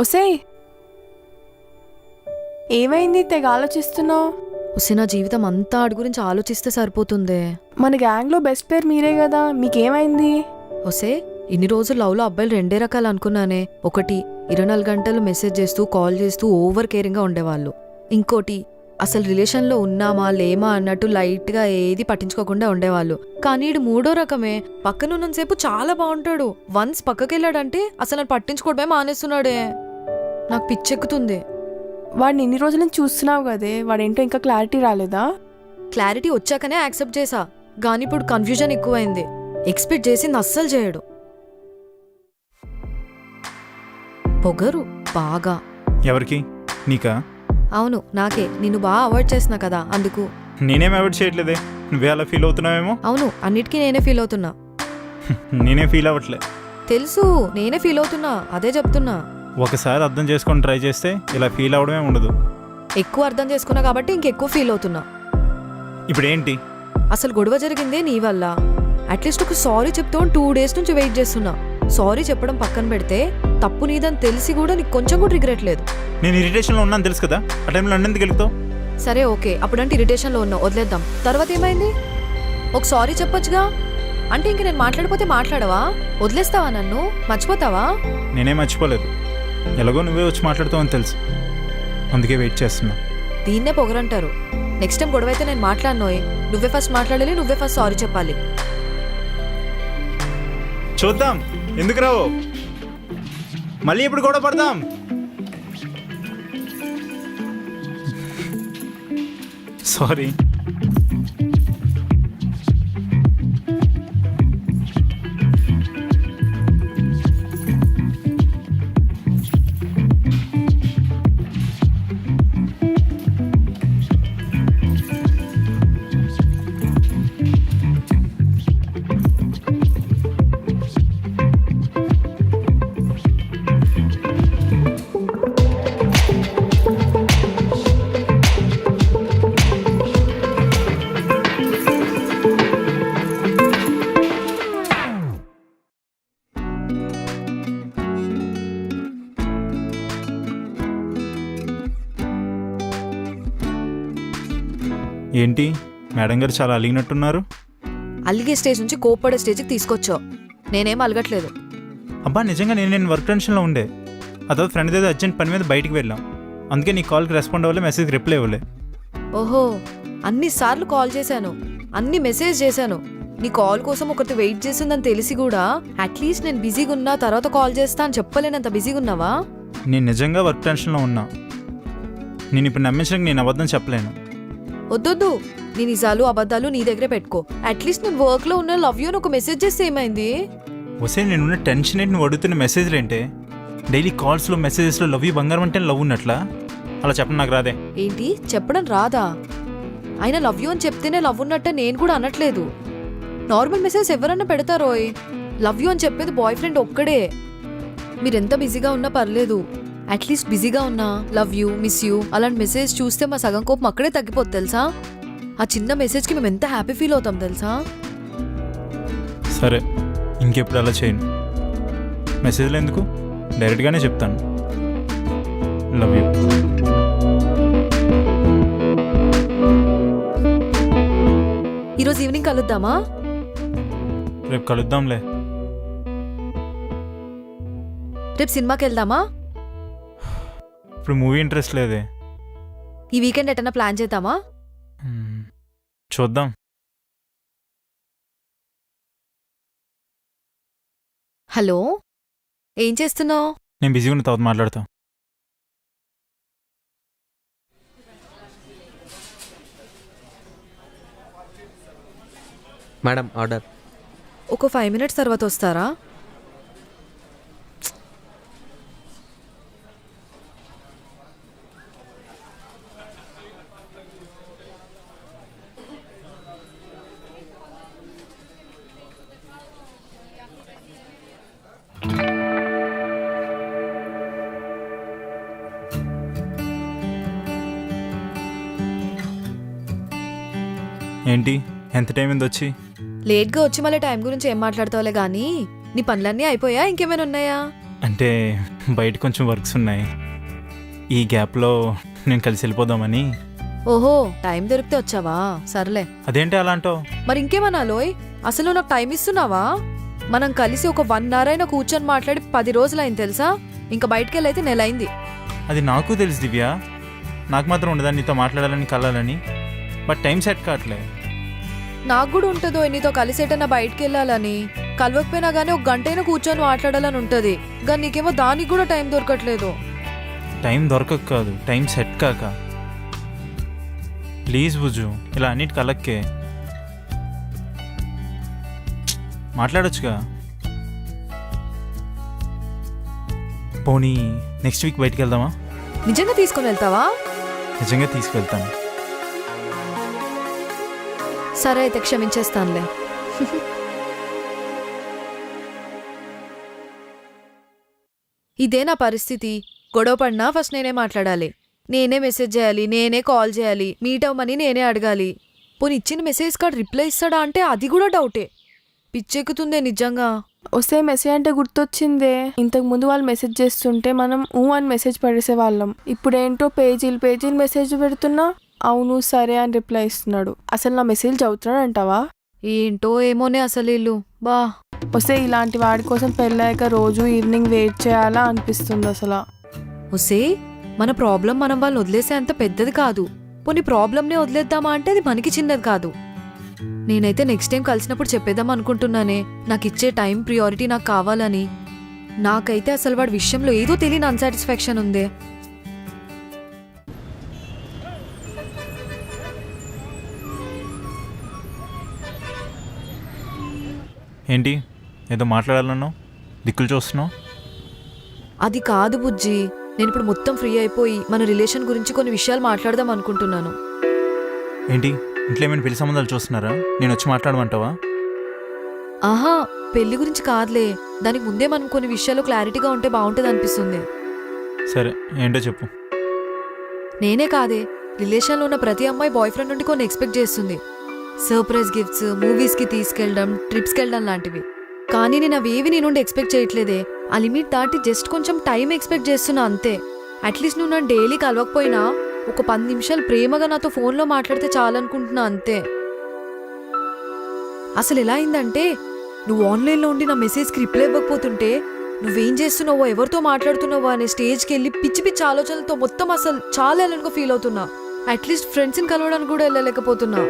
ఒసేయ్, ఏమైంది తెగ ఆలోచిస్తున్నావు? నా జీవితం అంతా ఆడి గురించి ఆలోచిస్తే సరిపోతుందే. మన గ్యాంగ్లో బెస్ట్ పేరు మీరే కదా, మీకేమైంది? ఒసే, ఇన్ని రోజులు లవ్లో అబ్బాయిలు రెండే రకాలు అనుకున్నానే. ఒకటి 24 గంటలు మెసేజ్ చేస్తూ కాల్ చేస్తూ ఓవర్ కేరింగ్గా ఉండేవాళ్ళు. ఇంకోటి అసలు రిలేషన్లో ఉన్నామా లేమా అన్నట్టు లైట్గా ఏది పట్టించుకోకుండా ఉండేవాళ్ళు. కానీ ఈడు మూడో రకమే. పక్కనున్నంతసేపు చాలా బాగుంటాడు, వన్స్ పక్కకెళ్ళాడంటే అసలు నన్ను పట్టించుకోవడమే మానేస్తున్నాడే. నాకు పిచ్చెక్కుతుంది. వాడిని ఇన్ని రోజుల నుంచి చూస్తున్నావు కదే, వాడేంటో ఇంకా క్లారిటీ రాలేదా? క్లారిటీ వచ్చాకనే యాక్సెప్ట్ చేశా, కానీ ఇప్పుడు కన్ఫ్యూజన్ ఎక్కువైంది. ఎక్స్పెక్ట్ చేసింది అస్సలు చేయడు. పొగరు బాగా. ఎవరికి? నీకా? అవును, నాకే. నిన్ను బాగా అవాయిడ్ చేస్తున్నా కదా, అందుకు. నేనేం అవాయిడ్ చేయట్లేదే, నువ్వే అలా ఫీల్ అవుతున్నావేమో. అవును, అన్నిటికీ నేనే ఫీల్ అవుతున్నా. నేనేం ఫీల్ అవ్వట్లే. తెలుసు, నేనే ఫీల్ అవుతున్నా, అదే చెప్తున్నా. ఒకసారి అర్థం చేసుకొని ట్రై చేస్తే ఇలా ఫీల్ అవడమే ఉండదు. ఎక్కువ అర్థం చేసుకున్నా కాబట్టి ఇంకెక్కువ ఫీల్ అవుతున్నా. ఇప్పుడు ఏంటి? అసలు గొడవ జరిగిందే నీ వల్ల. అట్లీస్ట్ ఒక సారీ చెప్తూ 2 days నుంచి వెయిట్ చేస్తున్నా. సారీ చెప్పడం పక్కన పెడితే తప్పు నీదని తెలిసి కూడా నీకు కొంచెం కూడా రిగ్రెట్ లేదు. నేను ఇరిటేషన్లో ఉన్నాను తెలుసు కదా, ఆ టైంలో నన్ను గెలుగుతావు. సరే ఓకే, అప్పుడంటే ఇరిటేషన్లో ఉన్నావు, వదిలేద్దాం. తర్వాత ఏమైంది? ఒక సారీ చెప్పొచ్చుగా. అంటే ఇంక నేను మాట్లాడిపోతే మాట్లాడవా? వదిలేస్తావా? నన్ను మర్చిపోతావా? నేనేం మర్చిపోలేదు, ఎలాగో నువ్వే వచ్చి మాట్లాడుతావని తెలుసు, అందుకే వెయిట్ చేస్తున్నా. దీన్నే పొగరంటారు. నెక్స్ట్ టైం గొడవ అయితే నేను మాట్లాడినోయ్, నువ్వే ఫస్ట్ మాట్లాడాలి, నువ్వే ఫస్ట్ సారీ చెప్పాలి. చూద్దాం, ఎందుకు రావు? మళ్ళీ ఇప్పుడు గొడవ పడదాం. సారీ. ఏంటి మేడం గారు చాలా అలిగినట్టున్నారు? అలిగే స్టేజ్ నుంచి కోప్పడే స్టేజ్కి తీసుకొచ్చావు. నేనేం అలగట్లేదు. అబ్బా నిజంగా నేను వర్క్ టెన్షన్లో ఉండే. అదో ఫ్రెండ్ ఏదో అర్జెంట్ పని మీద బయటికి వెళ్ళాం, అందుకే నీ కాల్కి రెస్పాండ్ అవ్వలే, మెసేజ్ రిప్లై ఇవ్వలే. ఓహో, అన్నిసార్లు కాల్ చేశాను, అన్ని మెసేజ్ చేశాను. నీ కాల్ కోసం ఒకటి వెయిట్ చేసిందని తెలిసి కూడా అట్లీస్ట్ నేను బిజీగా ఉన్నా తర్వాత కాల్ చేస్తా అని చెప్పలేనంత బిజీగా ఉన్నావా? నేను నిజంగా వర్క్ టెన్షన్లో ఉన్నా. నేను ఇప్పుడు నమ్మించడానికి నేను అబద్ధం చెప్పలేను. వద్దొద్దు, నీ నిజాలు అబద్ధాలు నీ దగ్గరే పెట్టుకో. అట్లీస్ట్ నేను వర్క్లో ఉన్న లవ్ యూ అని ఒక మెసేజ్ చేస్తే ఏమైంది? వస్తే నేనున్న టెన్షన్ ఏంటి, నువ్వు అడుగుతున్న మెసేజ్లు ఏంటి? డైలీ కాల్స్లో మెసేజెస్లో లవ్ యూ బంగారం అంటే లవ్ ఉన్నట్లా? అలా చెప్పడం నాకు రాదే. ఏంటి చెప్పడం రాదా? అయినా లవ్ యూ అని చెప్తేనే లవ్ ఉన్నట్టే నేను కూడా అనట్లేదు. నార్మల్ మెసేజ్ ఎవరన్నా పెడతారోయ్. లవ్ యూ అని చెప్పేది బాయ్ ఫ్రెండ్ ఒక్కడే. మీరెంత బిజీగా ఉన్నా పర్లేదు, అట్లీస్ట్ బిజీగా ఉన్నా లవ్ యూ, మిస్ యూ అలాంటి మెసేజ్ చూస్తే మా సగం కోపం అక్కడే తగ్గిపోద్ది తెలుసా? ఆ చిన్న మెసేజ్కి మేము ఎంత హ్యాపీ ఫీల్ అవుతాం తెలుసా? సరే, ఇంకెప్పుడు అలా చేయను. మెసేజ్లో ఎందుకు, డైరెక్ట్గానే చెప్తాను లవ్ యూ. ఈరోజు ఈవినింగ్ కలుద్దామా? రేపు కలుద్దాంలే. రేపు సినిమాకి వెళ్దామా? ఇప్పుడు మూవీ ఇంట్రెస్ట్ లేదే. ఈ వీకెండ్ ఎటన్నా ప్లాన్ చేద్దామా? చూద్దాం. హలో, ఏం చేస్తున్నావు? నేను బిజీగా ఉన్న తర్వాత మాట్లాడతా. Madam order. ఒక 5 minutes తర్వాత వస్తారా? ఏంటి ఎంత టైం అయింది వచ్చి? లేట్గా వచ్చి మళ్ళీ టైం గురించి ఏం మాట్లాడతావులే కానీ నీ పనులన్నీ అయిపోయా? ఇంకేమైనా ఉన్నాయా? అంటే బయట కొంచెం వర్క్స్ ఉన్నాయి. ఈ గ్యాప్లో నేను కలిసి వెళ్ళిపోదామని. ఓహో, టైం దొరికితే వచ్చావా? సర్లే. అదేంటి అలా అంటావు? మరి ఇంకేమనాలోయ్, అసలు నాకు టైం ఇస్తున్నావా? మనం కలిసి ఒక 1 hour అయినా కూర్చొని మాట్లాడి 10 రోజులైంది తెలుసా? ఇంకా బయటకెళ్ళైతే నెలైంది. అది నాకు తెలుసు దివ్య, నాకు మాత్రం ఉండదా నీతో మాట్లాడాలని కలాలని, బట్ టైం సెట్ కావట్లే. నాకు కూడా ఉంటుందో నీతో కలిసేటన్నా బయటికి వెళ్ళాలని, కలవకపోయినా గానీ 1 గంట అయినా కూర్చొని మాట్లాడాలని ఉంటుంది. కానీ నీకేమో దానికి కూడా టైం దొరకట్లేదు. టైం దొరకక కాదు, టైం సెట్ కాక. ప్లీజ్ బుజ్జు, ఇలా అన్నిటి కలక్కే మాట్లాడొచ్చుగా. పోనీ నెక్స్ట్ వీక్ బయటికి వెళ్దామా? నిజంగా తీసుకుని వెళ్తావా? నిజంగా తీసుకెళ్తాను. సరే అయితే క్షమించేస్తానులే. ఇదే నా పరిస్థితి. గొడవ పడినా ఫస్ట్ నేనే మాట్లాడాలి, నేనే మెసేజ్ చేయాలి, నేనే కాల్ చేయాలి, మీట్ అవ్వమని నేనే అడగాలి. పోనీ ఇచ్చిన మెసేజ్ కార్డ్ రిప్లై ఇస్తాడా అంటే అది కూడా డౌటే. పిచ్చెక్కుతుందే నిజంగా. వస్తే మెసేజ్ అంటే గుర్తొచ్చిందే, ఇంతకు ముందు వాళ్ళు మెసేజ్ చేస్తుంటే మనం అని మెసేజ్ పడేసేవాళ్ళం. ఇప్పుడు ఏంటో పేజీలు మెసేజ్ పెడుతున్నా అవును సరే అని రిప్లై ఇస్తున్నాడు. అసలు నా మెసేజ్ చదువుతున్నాడు అంటావా? ఏంటో ఏమోనే అసలు వీళ్ళు. బా వస్తే ఇలాంటి వాడి కోసం పెళ్ళాక రోజు ఈవినింగ్ వెయిట్ చేయాలా అనిపిస్తుంది అసలు. వస్తే మన ప్రాబ్లం మనం వాళ్ళని వదిలేసే అంత పెద్దది కాదు. పోనీ ప్రాబ్లంనే వదిలేద్దామా అంటే అది మనకి చిన్నది కాదు. నేనైతే నెక్స్ట్ టైం కలిసినప్పుడు చెప్పేద్దాం అనుకుంటున్నానే, నాకు ఇచ్చే టైం ప్రియారిటీ నాకు కావాలని. నాకైతే అసలు వాడి విషయంలో ఏదో తెలియని అన్సాటిస్ఫాక్షన్ ఉందే. ఏంటి ఏదో మాట్లాడాలన్నావు, దిక్కులు చూస్తున్నావు? అది కాదు బుజ్జి, నేను ఇప్పుడు మొత్తం ఫ్రీ అయిపోయి మన రిలేషన్ గురించి కొన్ని విషయాలు మాట్లాడదాం అనుకుంటున్నాను. ఏంటి ఇంట్లో ఏమైనా పెళ్లి సంబంధాలు చూస్తున్నారా? నేను వచ్చి మాట్లాడమంటావా? ఆహా, పెళ్లి గురించి కాదులే, దానికి ముందే మనం కొన్ని విషయాలు క్లారిటీగా ఉంటే బాగుంటుంది అనిపిస్తుంది. సరే ఏంటో చెప్పు. నేనే కాదే, రిలేషన్లో ఉన్న ప్రతి అమ్మాయి బాయ్ ఫ్రెండ్ నుండి కొన్ని ఎక్స్పెక్ట్ చేస్తుంది. సర్ప్రైజ్ గిఫ్ట్స్, మూవీస్కి తీసుకెళ్ళడం, ట్రిప్స్కి వెళ్ళడం లాంటివి. కానీ నేను అవేవి నీ నుండి ఎక్స్పెక్ట్ చేయట్లేదే. ఆ లిమిట్ దాటి జస్ట్ కొంచెం టైం ఎక్స్పెక్ట్ చేస్తున్నా అంతే. అట్లీస్ట్ నువ్వు నన్ను డైలీ కలవకపోయినా ఒక 10 నిమిషాలు ప్రేమగా నాతో ఫోన్లో మాట్లాడితే చాలనుకుంటున్నా అంతే. అసలు ఎలా అయిందంటే, నువ్వు ఆన్లైన్లో ఉండి నా మెసేజ్కి రిప్లై ఇవ్వకపోతుంటే నువ్వేం చేస్తున్నావో, ఎవరితో మాట్లాడుతున్నావో అనే స్టేజ్కి వెళ్ళి పిచ్చి పిచ్చి ఆలోచనలతో మొత్తం అసలు చాలా ఎలాగో ఫీల్ అవుతున్నా. అట్లీస్ట్ ఫ్రెండ్స్ని కలవడానికి కూడా వెళ్ళలేకపోతున్నా.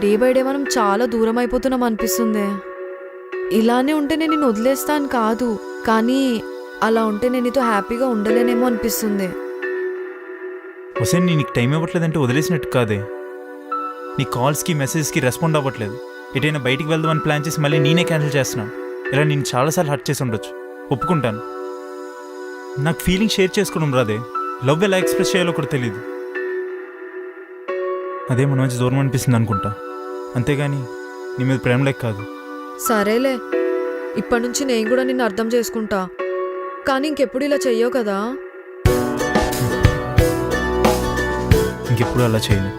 డే బై డే మనం చాలా దూరం అయిపోతున్నాం అనిపిస్తుంది. ఇలానే ఉంటే నేను నిన్ను వదిలేస్తాను కాదు, కానీ అలా ఉంటే నేను నీతో హ్యాపీగా ఉండలేనేమో అనిపిస్తుంది. హుసేన్, నీకు టైం ఇవ్వట్లేదంటే వదిలేసినట్టు కాదే. నీ కాల్స్కి మెసేజ్కి రెస్పాండ్ అవ్వట్లేదు. ఎటైనా బయటికి వెళ్దామని ప్లాన్ చేసి మళ్ళీ నేనే క్యాన్సిల్ చేస్తున్నాను. ఇలా నేను చాలాసార్లు హర్ట్ చేసి ఉండొచ్చు, ఒప్పుకుంటాను. నాకు ఫీలింగ్ షేర్ చేసుకోవడం రాదే. లవ్ ఎలా ఎక్స్ప్రెస్ చేయాలో కూడా తెలియదు. అదే మన మంచి దూరం అనిపిస్తుంది అనుకుంటా, అంతేగాని నీ మీద ప్రేమ లేక కాదు. సరేలే, ఇప్పటి నుంచి నేను కూడా నిన్ను అర్థం చేసుకుంటా. కానీ ఇంకెప్పుడు ఇలా చెయ్యవు కదా? ఇంకెప్పుడు అలా చేయను.